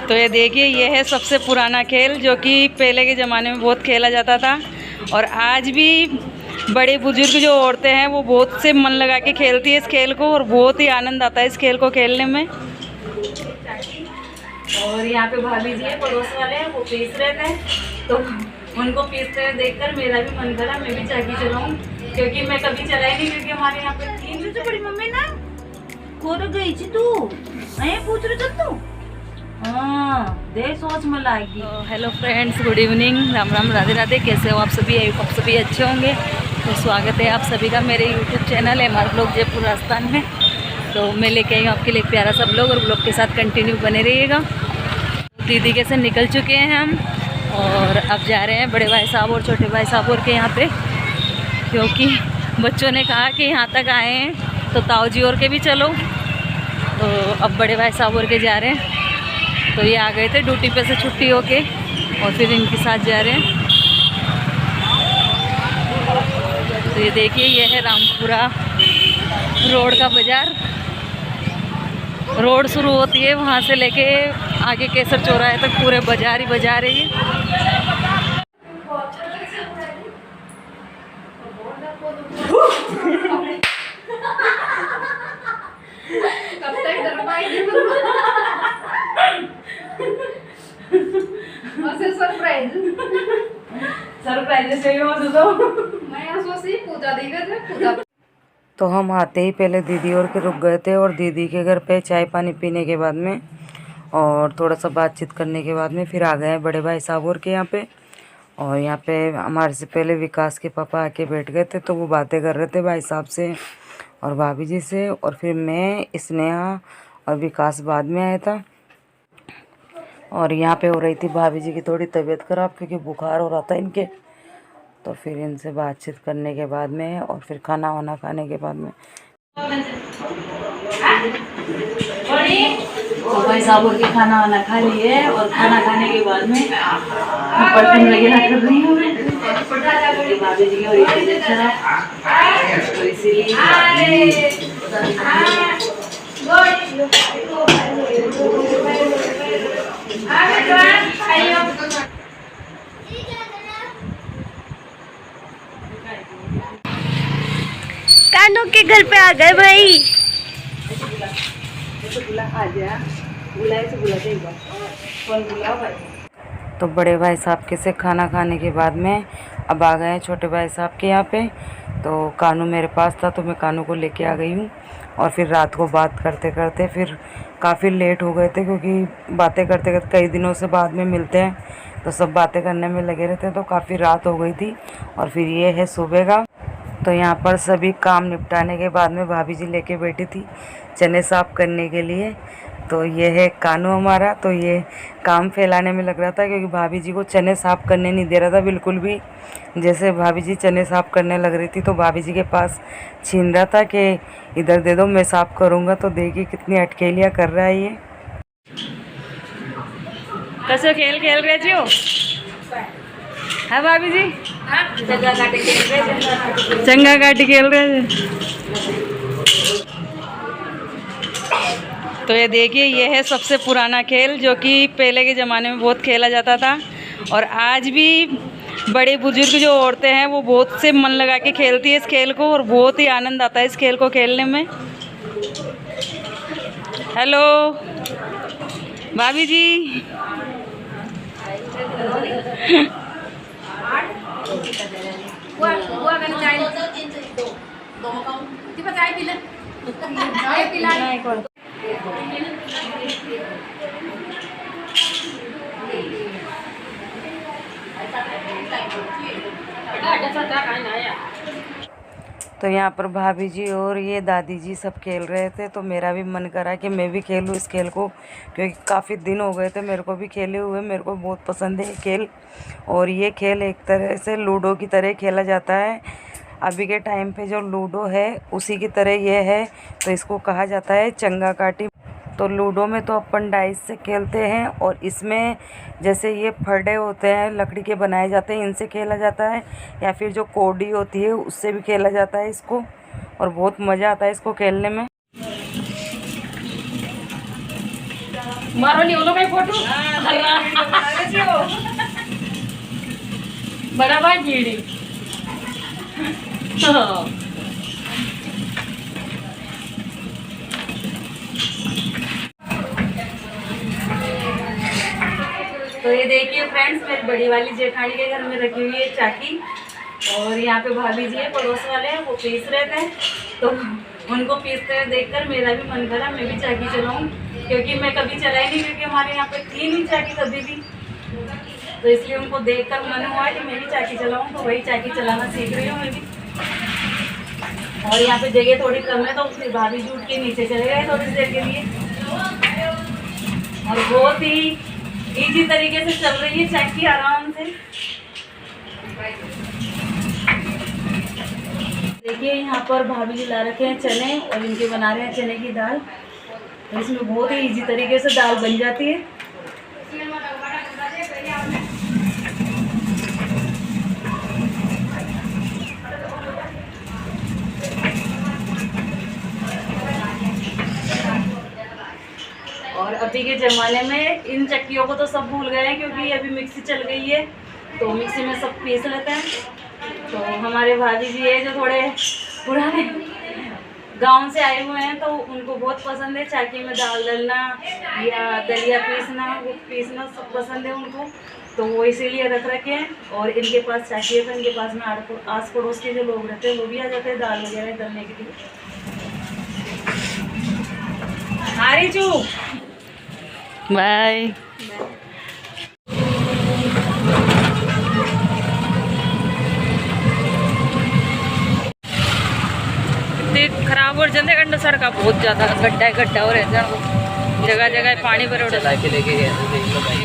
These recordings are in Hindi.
तो ये देखिए, ये है सबसे पुराना खेल जो कि पहले के ज़माने में बहुत खेला जाता था और आज भी बड़े बुजुर्ग जो औरतें हैं वो बहुत से मन लगा के खेलती है इस खेल को और बहुत ही आनंद आता है इस खेल को खेलने में। और यहाँ पे भाभी जी है, पड़ोस वाले हैं, वो पीस रहे थे तो उनको पीसते हुए देखकर मेरा भी मन करा मैं भी चाकी चलाऊँ, क्योंकि मैं कभी चलाई नहीं, क्योंकि हमारे यहाँ पे तीन से बड़ी मम्मी ना खोद गई थी तू पूछ रहे चल तू। हाँ दे सोच में लाएगी। Hello friends, good evening, Ram Ram, Radhe Radhe. कैसे हो आप सभी? आप सभी अच्छे होंगे। तो स्वागत है आप सभी का मेरे यूट्यूब चैनल है हमारे ब्लॉग जयपुर राजस्थान में। तो मैं लेके आई हूँ आपके लिए प्यारा सब लोग और ब्लॉग के साथ कंटिन्यू बने रहिएगा। दीदी के से निकल चुके हैं हम और अब जा रहे हैं बड़े भाई साहब और छोटे भाई साहब और के यहाँ पे, क्योंकि बच्चों ने कहा कि यहाँ तक आए हैं तो ताऊ जी और के भी चलो। तो अब बड़े भाई साहब और के जा रहे हैं। तो ये आ गए थे ड्यूटी पे से छुट्टी होके और फिर इनके साथ जा रहे हैं। तो ये देखिए, ये है रामपुरा रोड का बाज़ार। रोड शुरू होती है वहाँ से लेके आगे केसर चौराहे तक पूरे बाज़ार ही बाज़ार है ये। तो हम आते ही पहले दीदी और के रुक गए थे और दीदी के घर पे चाय पानी पीने के बाद में और थोड़ा सा बातचीत करने के बाद में फिर आ गए हैं बड़े भाई साहब और के यहाँ पे। और यहाँ पे हमारे से पहले विकास के पापा आके बैठ गए थे, तो वो बातें कर रहे थे भाई साहब से और भाभी जी से। और फिर मैं, स्नेहा और विकास बाद में आया था। और यहाँ पे हो रही थी भाभी जी की थोड़ी तबीयत ख़राब, क्योंकि बुखार हो रहा था इनके। तो फिर इनसे बातचीत करने के बाद में और फिर खाना वाना खाने के बाद में तो भाई साहब के खाना वाना खा लिए और खाना खाने के बाद में बर्तन वगैरह कर रही हूँ मैं भाभी जी की हो रही है तो इसीलिए कानू के घर पे आ गए भाई। तो बड़े भाई साहब के से खाना खाने के बाद में अब आ गए हैं छोटे भाई साहब के यहाँ पे। तो कानू मेरे पास था तो मैं कानू को लेके आ गई हूँ। और फिर रात को बात करते करते फिर काफ़ी लेट हो गए थे, क्योंकि बातें करते करते कई दिनों से बाद में मिलते हैं तो सब बातें करने में लगे रहते हैं, तो काफ़ी रात हो गई थी। और फिर ये है सुबह का। तो यहाँ पर सभी काम निपटाने के बाद में भाभी जी लेके बैठी थी चने साफ करने के लिए। तो ये है कानू हमारा। तो ये काम फैलाने में लग रहा था, क्योंकि भाभी जी को चने साफ करने नहीं दे रहा था बिल्कुल भी। जैसे भाभी जी चने साफ करने लग रही थी तो भाभी जी के पास छीन रहा था कि इधर दे दो मैं साफ करूँगा। तो देखिए कितनी अटकेलियाँ कर रहा है ये। कैसे खेल खेल रहे जी हो? हाँ भाभी जी, चंगा काटी खेल रहे थे। तो ये देखिए, ये है सबसे पुराना खेल जो कि पहले के ज़माने में बहुत खेला जाता था और आज भी बड़े बुजुर्ग जो औरतें हैं वो बहुत से मन लगा के खेलती है इस खेल को और बहुत ही आनंद आता है इस खेल को खेलने में। हेलो भाभी जी। तो यहाँ पर भाभी जी और ये दादी जी सब खेल रहे थे, तो मेरा भी मन करा कि मैं भी खेलूँ इस खेल को, क्योंकि काफ़ी दिन हो गए थे मेरे को भी खेले हुए। मेरे को बहुत पसंद है ये खेल। और ये खेल एक तरह से लूडो की तरह खेला जाता है। अभी के टाइम पे जो लूडो है उसी की तरह ये है। तो इसको कहा जाता है चंगा काटी। तो लूडो में तो अपन डाइस से खेलते हैं और इसमें जैसे ये फरडे होते हैं लकड़ी के बनाए जाते हैं, इनसे खेला जाता है, या फिर जो कौड़ी होती है उससे भी खेला जाता है इसको। और बहुत मज़ा आता है इसको खेलने में। मारो नहीं बोलो भाई फोटो बड़ा भाई कीड़ी तो ये देखिए फ्रेंड्स, मेरी बड़ी वाली जेठानी के घर में रखी हुई है चाकी। और यहाँ पे भाभी जी है, पड़ोस वाले हैं, वो पीस रहे थे। तो उनको पीसते हुए देखकर मेरा भी मन करा मैं भी चाकी चलाऊँ, क्योंकि मैं कभी चलाई नहीं, क्योंकि हमारे यहाँ पे थी नहीं चाकी कभी भी। तो इसलिए उनको देखकर मन हुआ कि मैं भी चाकी चलाऊँ, तो वही चाकी चलाना सीख रही हूँ मैं भी। और यहाँ पे जगह थोड़ी कम है, तो फिर भाभी जी उठ के नीचे चले गए थोड़ी देर के लिए। और बहुत ही इजी तरीके से चल रही है चाकी, आराम से। देखिए यहाँ पर भाभी जी ला रखे हैं चने, और इनके बना रहे हैं चने की दाल। और इसमें बहुत ही इजी तरीके से दाल बन जाती है। और अभी के ज़माने में इन चक्कियों को तो सब भूल गए हैं, क्योंकि अभी मिक्सी चल गई है, तो मिक्सी में सब पीस लेते हैं। तो हमारे भाभी जी है जो थोड़े पुराने गांव से आए हुए हैं, तो उनको बहुत पसंद है चाकी में दाल डालना या दलिया पीसना, वो पीसना सब पसंद है उनको। तो वो इसीलिए रख रखे हैं। और इनके पास चाकी है, तो इनके पास में आस पड़ोस के जो लोग रहते हैं वो भी आ जाते हैं दाल वगैरह करने के लिए। हारी चू बाय। खराब हो जाते गड्ढा, सड़क बहुत ज्यादा गड्ढा हो रहे जगह जगह पानी भरे लेके गए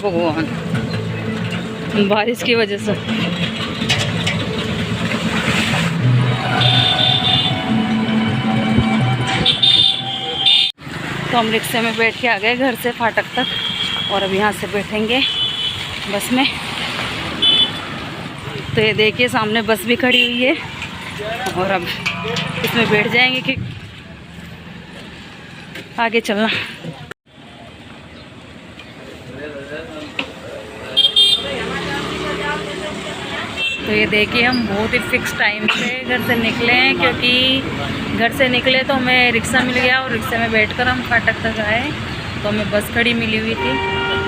भगवान बारिश की वजह से। तो हम रिक्शे में बैठ के आ गए घर से फाटक तक, और अब यहाँ से बैठेंगे बस में। तो ये देखिए सामने बस भी खड़ी हुई है, और अब इसमें बैठ जाएंगे कि आगे चलना। तो ये देखिए हम बहुत ही फिक्स टाइम से घर से निकले हैं, क्योंकि घर से निकले तो हमें रिक्शा मिल गया, और रिक्शे में बैठकर हम फाटक तक आए। तो हमें बस खड़ी मिली हुई थी,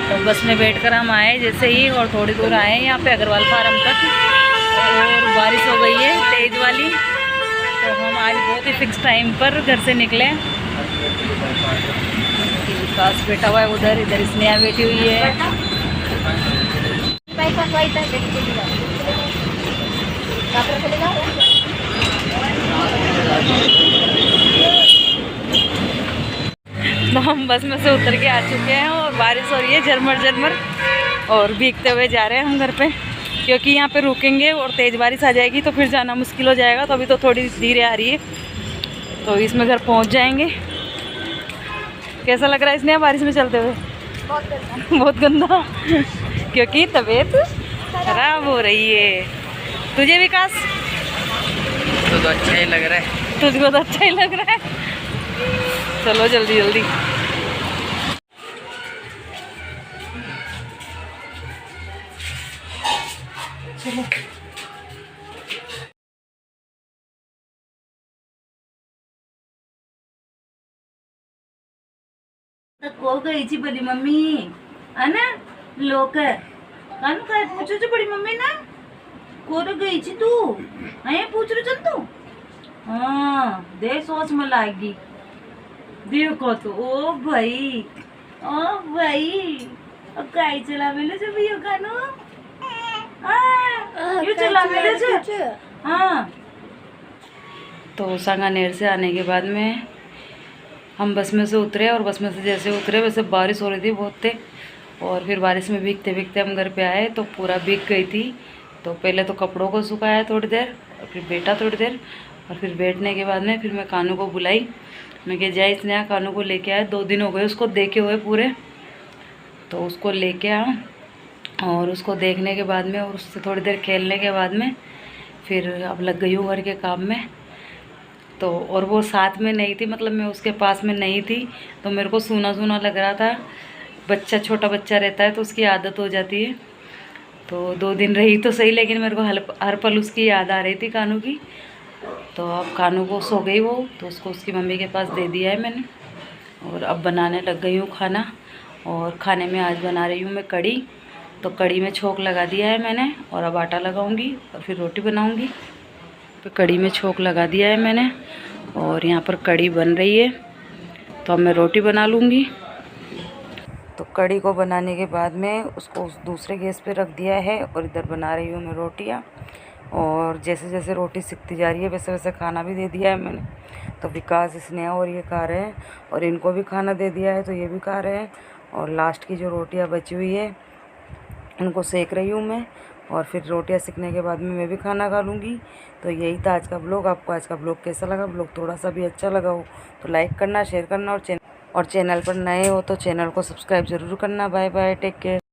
तो बस में बैठकर हम आए जैसे ही, और थोड़ी दूर आए यहाँ पे अग्रवाल फार्म तक। और बारिश हो गई है तेज़ वाली, तो हम आज बहुत ही फिक्स टाइम पर घर से निकले। विकास बैठा हुआ है उधर, इधर स्नेहा बैठी हुई है। तो हम बस में से उतर के आ चुके हैं, और बारिश हो रही है झरमर झरमर, और भीगते हुए जा रहे हैं हम घर पे, क्योंकि यहाँ पे रुकेंगे और तेज़ बारिश आ जाएगी तो फिर जाना मुश्किल हो जाएगा। तो अभी तो थोड़ी धीरे आ रही है, तो इसमें घर पहुँच जाएंगे। कैसा लग रहा है इसने बारिश में चलते हुए? बहुत गंदा क्योंकि तबीयत खराब हो रही है। तुझे विकास? तो अच्छा ही लग रहा है। तुझको तो अच्छा ही लग रहा है। चलो जल्दी जल्दी। चलो को गई थी बड़ी मम्मी है ना लोक कानू काय पूछो जो बड़ी मम्मी ना को गई थी तू है पूछ रहे चल तू हाँ दे सोच में लागी देखो तो ओ भाई अब काय चला मिले जो भैया कानू क्यों चला मिले जो हाँ। तो सांगानेर से आने के बाद में हम बस में से उतरे, और बस में से जैसे उतरे वैसे बारिश हो रही थी बहुत थे, और फिर बारिश में भीगते भीगते हम घर पे आए तो पूरा भीग गई थी। तो पहले तो कपड़ों को सुखाया थोड़ी देर, और फिर बैठा थोड़ी देर, और फिर बैठने के बाद में फिर मैं कानू को बुलाई। मैं कह जाए इसने कानू को लेके आए, 2 दिन हो गए उसको देखे हुए पूरे। तो उसको लेके आ, और उसको देखने के बाद में और उससे थोड़ी देर खेलने के बाद में फिर अब लग गई हूँ घर के काम में। तो और वो साथ में नहीं थी, मतलब मैं उसके पास में नहीं थी, तो मेरे को सूना सूना लग रहा था बच्चा छोटा बच्चा रहता है तो उसकी आदत हो जाती है। तो 2 दिन रही तो सही, लेकिन मेरे को हर पल उसकी याद आ रही थी कानू की। तो अब कानू को सो गई वो, तो उसको उसकी मम्मी के पास दे दिया है मैंने। और अब बनाने लग गई हूँ खाना। और खाने में आज बना रही हूँ मैं कढ़ी। तो कढ़ी में छोंक लगा दिया है मैंने और अब आटा लगाऊंगी और फिर रोटी बनाऊंगी। तो कढ़ी में छोंक लगा दिया है मैंने और यहाँ पर कढ़ी बन रही है। तो अब मैं रोटी बना लूँगी। तो कढ़ी को बनाने के बाद में उसको उस दूसरे गैस पे रख दिया है और इधर बना रही हूँ मैं रोटियाँ। और जैसे जैसे रोटी सिकती जा रही है वैसे वैसे खाना भी दे दिया है मैंने। तो विकास, स्नेहा और ये खा रहे हैं और इनको भी खाना दे दिया है तो ये भी खा रहे हैं। और लास्ट की जो रोटियाँ बची हुई है उनको सेक रही हूँ मैं। और फिर रोटियाँ सेकने के बाद में मैं भी खाना खा लूँगी। तो यही था आज का ब्लॉग। आपको आज का ब्लॉग कैसा लगा? ब्लॉग थोड़ा सा भी अच्छा लगा हो तो लाइक करना, शेयर करना और चैनल पर नए हो तो चैनल को सब्सक्राइब ज़रूर करना। Bye bye, take care.